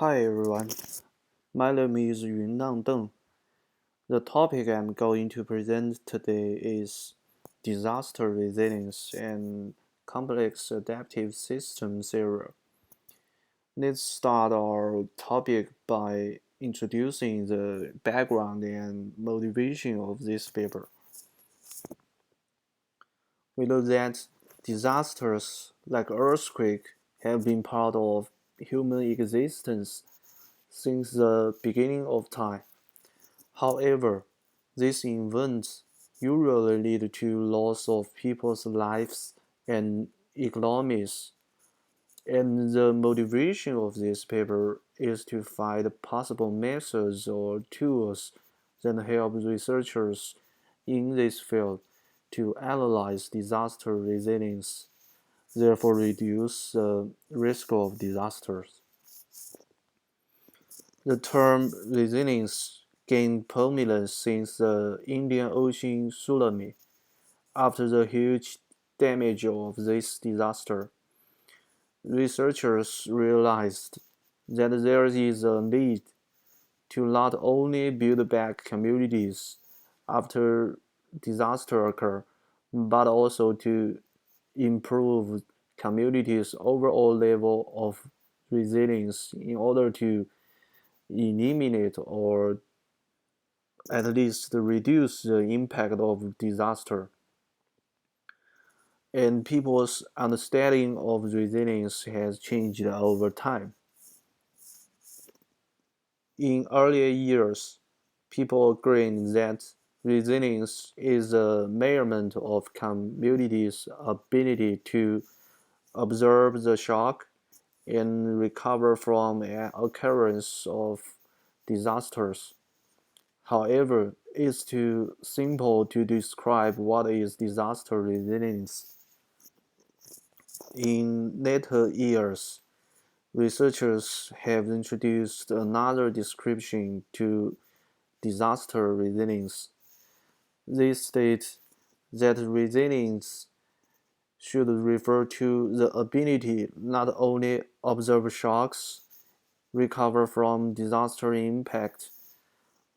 Hi everyone, my name is Yunnan Deng. The topic I'm going to present today is disaster resilience and complex adaptive system theory. Let's start our topic by introducing the background and motivation of this paper. We know that disasters like earthquake have been part of human existence since the beginning of time. However, these events usually lead to loss of people's lives and economies, and the motivation of this paper is to find possible methods or tools that help researchers in this field to analyze disaster resilience, therefore reduce the risk of disasters. The term resilience gained prominence since the Indian Ocean tsunami. After the huge damage of this disaster, researchers realized that there is a need to not only build back communities after disaster occur, but also to improve communities' overall level of resilience in order to eliminate or at least reduce the impact of disaster. And people's understanding of resilience has changed over time. In earlier years, people agreed that resilience is a measurement of communities' ability to absorb the shock and recover from an occurrence of disasters. However, it's too simple to describe what is disaster resilience. In later years, researchers have introduced another description to disaster resilience. They state that resilience should refer to the ability not only observe shocks, recover from disaster impact,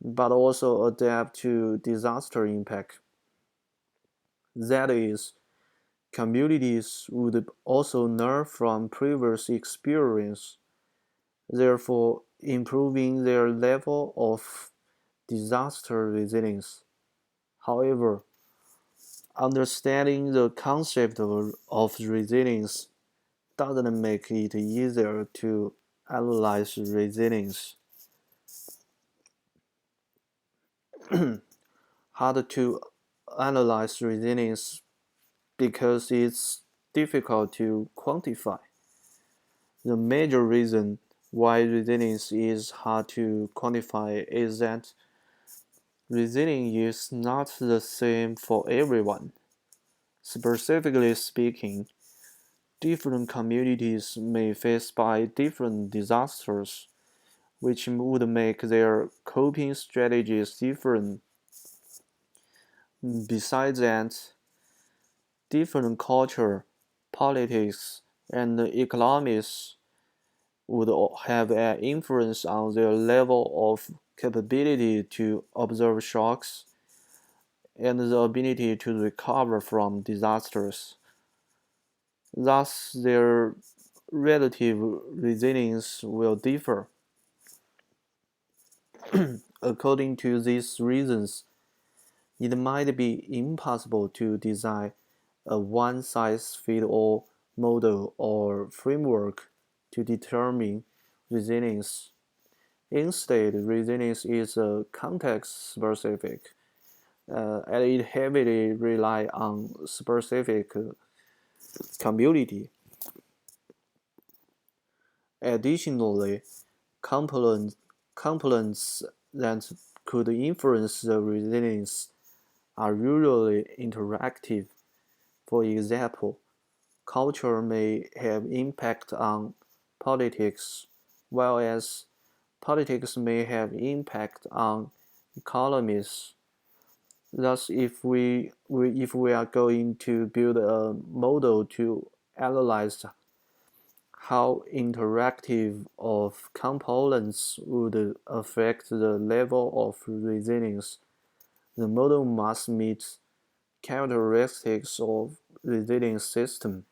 but also adapt to disaster impact. That is, communities would also learn from previous experience, therefore improving their level of disaster resilience. However, understanding the concept of resilience doesn't make it easier to analyze resilience. Hard to analyze resilience because it's difficult to quantify. The major reason why resilience is hard to quantify is that resilience is not the same for everyone. Specifically speaking, different communities may face by different disasters, which would make their coping strategies different. Besides that, different culture, politics, and economies would have an influence on their level of capability to observe shocks and the ability to recover from disasters. Thus, their relative resilience will differ. According to these reasons, it might be impossible to design a one-size-fits-all model or framework to determine resilience. Instead, resilience is context-specific, and it heavily relies on specific community. Additionally, components that could influence the resilience are usually interactive. For example, culture may have impact on politics, whereas politics may have impact on economies. Thus, if we are going to build a model to analyze how interactive of components would affect the level of resilience. The model must meet characteristics of resilient system.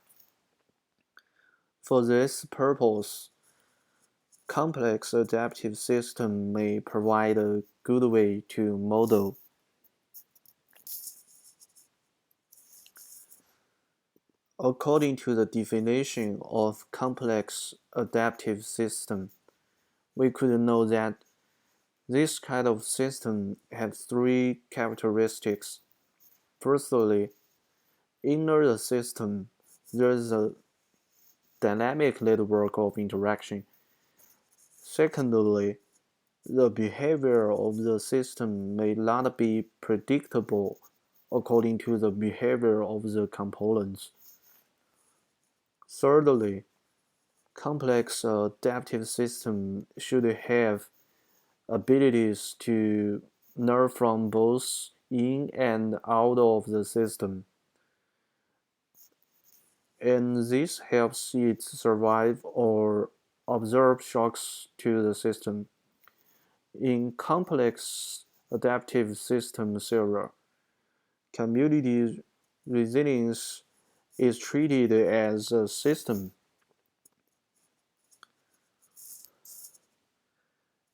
For this purpose, complex adaptive system may provide a good way to model. According to the definition of complex adaptive system, we could know that this kind of system has three characteristics. Firstly, inner the system, there is a dynamic network of interaction. Secondly, the behavior of the system may not be predictable according to the behavior of the components. Thirdly, complex adaptive system should have abilities to learn from both in and out of the system, and this helps it survive or absorb shocks to the system. In complex adaptive system theory, community resilience is treated as a system,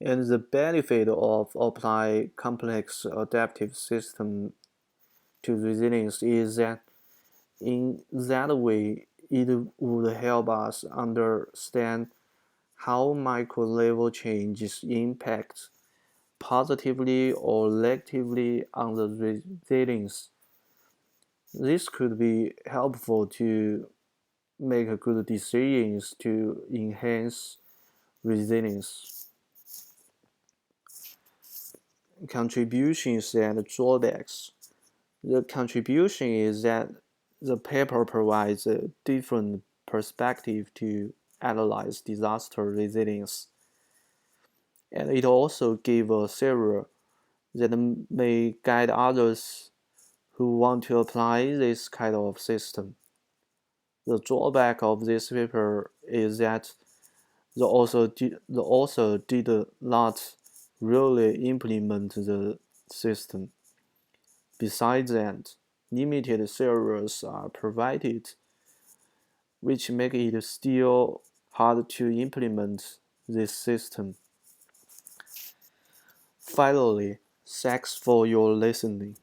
and the benefit of applying complex adaptive system to resilience is that in that way it would help us understand how micro-level changes impact positively or negatively on the resilience. This could be helpful to make good decisions to enhance resilience. Contributions and drawbacks. The contribution is that the paper provides a different perspective to analyze disaster resilience, and it also gives a theory that may guide others who want to apply this kind of system. The drawback of this paper is that the author did not really implement the system. Besides that, limited theories are provided, which make it still hard to implement this system. Finally, thanks for your listening.